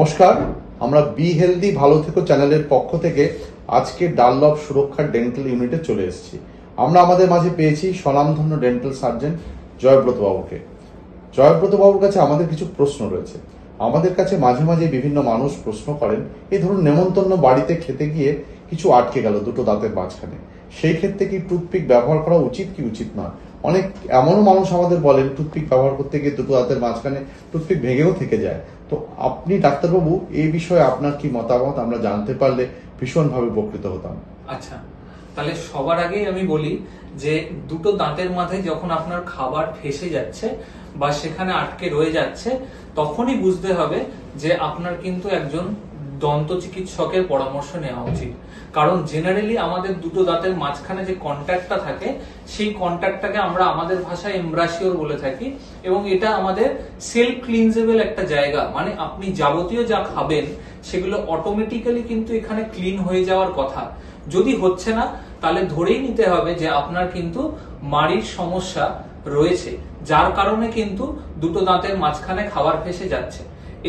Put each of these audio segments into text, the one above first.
নমস্কার, আমরা be healthy ভালো থেকো চ্যানেলের পক্ষ থেকে আজকে ডানলপ সুরক্ষা ডেন্টাল ইউনিটে চলে এসেছি। আমরা আমাদের মাঝে পেয়েছি স্বনামধন্য ডেন্টাল সার্জন জয়ব্রত বাবুকে। জয়ব্রত বাবুর কাছে আমাদের কিছু প্রশ্ন রয়েছে। আমাদের কাছে মাঝে মাঝে বিভিন্ন মানুষ প্রশ্ন করেন, এই ধরুন নেমন্তন্ন বাড়িতে খেতে গিয়ে কিছু আটকে গেল দুটো দাঁতের মাঝখানে, সেই ক্ষেত্রে কি টুথপিক ব্যবহার করা উচিত কি উচিত না? অনেক এমনও মানুষ আমাদের বলেন টুথপিক ব্যবহার করতে গিয়ে দুটো দাঁতের মাঝখানে টুথপিক ভেঙেও থেকে যায়। তো আপনি ডাক্তারবাবু এই বিষয়ে আপনার কি মতামত আমরা জানতে পারলে ভীষণভাবে উপকৃত হতাম। আচ্ছা, তাহলে সবার আগে আমি বলি যে দুটো দাঁতের মাঝে যখন আপনার খাবার ফেসে যাচ্ছে বা সেখানে আটকে রয়ে যাচ্ছে, তখনই বুঝতে হবে যে আপনার কিন্তু একজন দন্ত চিকিৎসকের পরামর্শ নেওয়া উচিত। কারণ জেনারেলি আমাদের দুটো দাঁতের মাঝখানে যে কন্ট্যাক্টটা থাকে, সেই কন্ট্যাক্টটাকে আমরা আমাদের ভাষায় এমব্রাসিওর বলে থাকি, এবং এটা আমাদের সেলফ ক্লিনজেবল একটা জায়গা। মানে আপনি যাবতীয় যা খাবেন সেগুলো অটোমেটিক্যালি কিন্তু এখানে ক্লিন হয়ে যাওয়ার কথা। যদি হচ্ছে না, তাহলে ধরেই নিতে হবে যে আপনার কিন্তু মাড়ির সমস্যা রয়েছে, যার কারণে কিন্তু দুটো দাঁতের মাঝখানে খাবার ফেসে যাচ্ছে।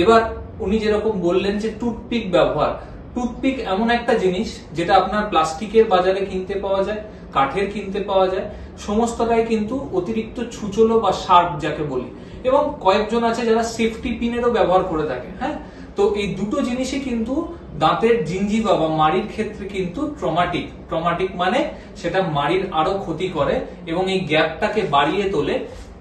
এবার উনি যেরকম বললেন যে টুথপিক ব্যবহার, টুথপিক এমন একটা জিনিস যেটা আপনার প্লাস্টিকের বাজারে কিনতে পাওয়া যায়, কাঠের কিনতে পাওয়া যায়, সমস্তটাই কিন্তু অতিরিক্ত ছুচলো বা শার্প যাকে বলি, এবং কয়েকজন আছে যারা সেফটি পিনেরও ব্যবহার করে থাকে। হ্যাঁ, তো এই দুটো জিনিসই কিন্তু দাঁতের জিঞ্জিভা বা মাড়ির ক্ষেত্রে কিন্তু ট্রমাটিক মানে সেটা মাড়ির আরো ক্ষতি করে এবং এই গ্যাপটাকে বাড়িয়ে তোলে,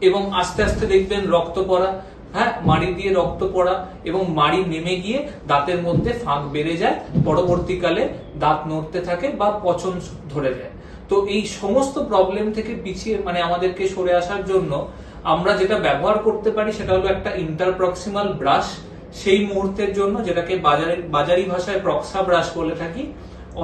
এবং আস্তে আস্তে দেখবেন রক্ত পড়া, হ্যাঁ, মাড়ি দিয়ে রক্ত পড়া, এবং মাড়ি নেমে গিয়ে দাঁতের মধ্যে ফাঁক বেড়ে যায়, পরবর্তীকালে দাঁত নড়তে থাকে বা পচন ধরে যায়। তো এই সমস্ত প্রবলেম থেকে পিছিয়ে মানে আমাদেরকে সরে আসার জন্য আমরা যেটা ব্যবহার করতে পারি সেটা হলো একটা ইন্টারপ্রক্সিমাল ব্রাশ, সেই মুহূর্তের জন্য, যেটাকে বাজারি ভাষায় প্রক্সা ব্রাশ বলে থাকি।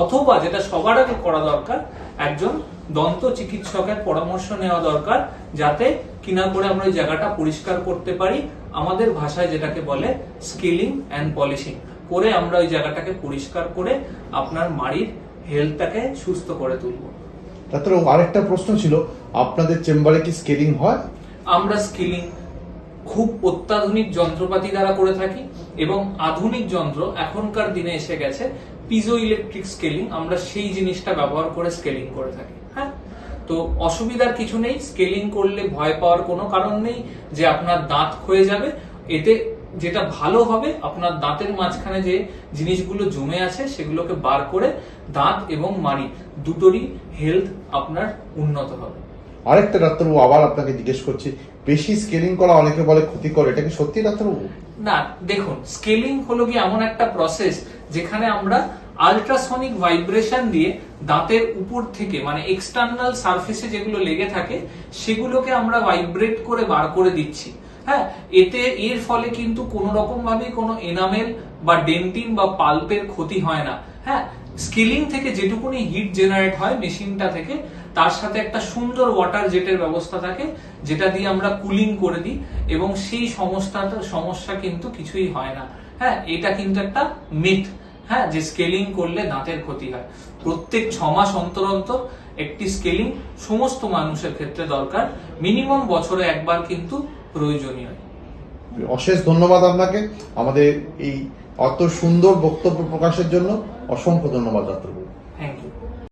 অথবা যেটা সবার আগে করা দরকার, একজন দন্ত চিকিৎসকের পরামর্শ নেওয়া দরকার, যাতে কিনা করে আমরা ওই জায়গাটা পরিষ্কার করতে পারি। আমাদের ভাষায় যেটাকে বলে স্কেলিং এন্ড পলিশিং করে আমরা ওই জায়গাটাকে পরিষ্কার করে আপনার মাড়ির হেলথটাকে সুস্থ করে তুলব। ডাক্তার, আরেকটা প্রশ্ন ছিল, আপনাদের চেম্বারে কি স্কেলিং হয়? আমরা স্কেলিং খুব অত্যাধুনিক যন্ত্রপাতি দ্বারা করে থাকি, এবং আধুনিক যন্ত্র এখনকার দিনে এসে গেছে পিজো ইলেকট্রিক স্কেলিং, আমরা সেই জিনিসটা ব্যবহার করে স্কেলিং করে থাকি। হ্যাঁ, তো অসুবিধার কিছু নেই, স্কেলিং করলে ভয় পাওয়ার কোনো কারণ নেই যে আপনার দাঁত ক্ষয়ে যাবে। এতে যেটা ভালো হবে, আপনার দাঁতের মাঝখানে যে জিনিসগুলো জমে আছে সেগুলোকে বার করে দাঁত এবং মাড়ি দুটোরই হেলথ আপনার উন্নত হবে। আরেকটা ডাক্তারবাবু, আবার আপনাকে জিজ্ঞেস করছি, বেশি স্কেলিং করা অনেকে বলে ক্ষতিকর, এটা কি সত্যি ডাক্তারবাবু? না, দেখুন, স্কেলিং হলো কি এমন একটা প্রসেস যেখানে আমরা আল্ট্রাসনিক ভাইব্রেশন দিয়ে দাঁতের উপর থেকে মানে এক্সটার্নাল সারফেসে যেগুলো লেগে থাকে সেগুলোকে আমরা ভাইব্রেট করে বার করে দিচ্ছি। হ্যাঁ, এর ফলে কিন্তু কোনো রকম ভাবে কোনো এনামেল বা ডেন্টিন বা পাল্পের ক্ষতি হয় না। হ্যাঁ, স্কেলিং থেকে যেটুকুনি হিট জেনারেট হয় মেশিনটা থেকে, তার সাথে একটা সুন্দর ওয়াটার জেটের ব্যবস্থা থাকে, যেটা দিয়ে আমরা কুলিং করে দিই, এবং সেই সমস্যা কিন্তু কিছুই হয় না। হ্যাঁ, এটা কিন্তু একটা মিথ, হ্যাঁ, যে স্কেলিং করলে দাঁতের ক্ষতি হয়। প্রত্যেক 6 মাস অন্তর অন্তর একটি স্কেলিং সমস্ত মানুষের ক্ষেত্রে দরকার, মিনিমাম বছরে একবার কিন্তু প্রয়োজনীয়। অশেষ ধন্যবাদ আপনাকে আমাদের এই অত সুন্দর বক্তব্য প্রকাশের জন্য। অসংখ্য ধন্যবাদ ডাক্তারবাবু।